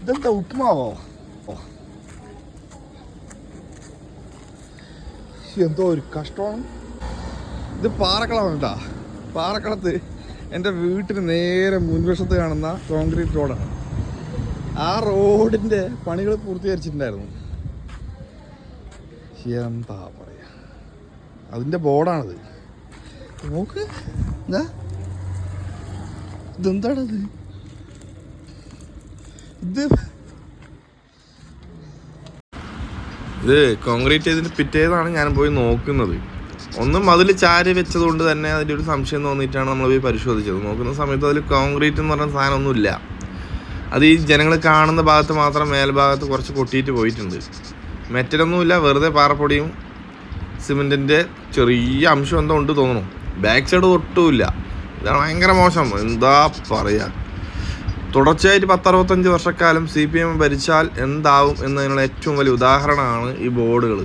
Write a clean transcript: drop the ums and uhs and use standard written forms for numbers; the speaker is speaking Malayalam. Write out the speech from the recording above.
ഇതെന്താ ഉപ്പുമാവോ? എന്തോ ഒരു കഷ്ടമാണ്. ഇത് പാറക്കളമാണ് കേട്ടോ. പാറക്കളത്ത് എൻ്റെ വീട്ടിന് നേരെ മുൻവശത്ത് കാണുന്ന കോൺക്രീറ്റ് റോഡാണ്. ആ റോഡിൻ്റെ പണികൾ പൂർത്തീകരിച്ചിട്ടുണ്ടായിരുന്നു. എന്താ പറയാ, അതിൻ്റെ ബോർഡാണത്. നോക്ക്, ഇതെന്താണത്? ഇത് കോൺക്രീറ്റ് ചെയ്തിട്ട് പിറ്റേതാണ് ഞാൻ പോയി നോക്കുന്നത്. ഒന്നും മതിൽ ചാരി വെച്ചത് കൊണ്ട് തന്നെ അതിൻ്റെ ഒരു സംശയം തോന്നിയിട്ടാണ് നമ്മൾ പോയി പരിശോധിച്ചത്. നോക്കുന്ന സമയത്ത് അതിൽ കോൺക്രീറ്റ് എന്ന് പറഞ്ഞ സാധനമൊന്നുമില്ല. അത് ഈ ജനങ്ങൾ കാണുന്ന ഭാഗത്ത് മാത്രം മേൽഭാഗത്ത് കുറച്ച് കൊട്ടിയിട്ട് പോയിട്ടുണ്ട്. മെറ്റലൊന്നുമില്ല, വെറുതെ പാറപ്പൊടിയും സിമെൻറ്റിൻ്റെ ചെറിയ അംശം എന്തോ ഉണ്ട് തോന്നുന്നു. ബാക്ക് സൈഡ് ഒട്ടുമില്ല. ഇതാണ് ഭയങ്കര മോശം. എന്താ പറയുക, തുടർച്ചയായിട്ട് 10-65 വർഷക്കാലം CPM ഭരിച്ചാൽ എന്താവും എന്നതിനുള്ള ഏറ്റവും വലിയ ഉദാഹരണമാണ് ഈ ബോർഡുകൾ.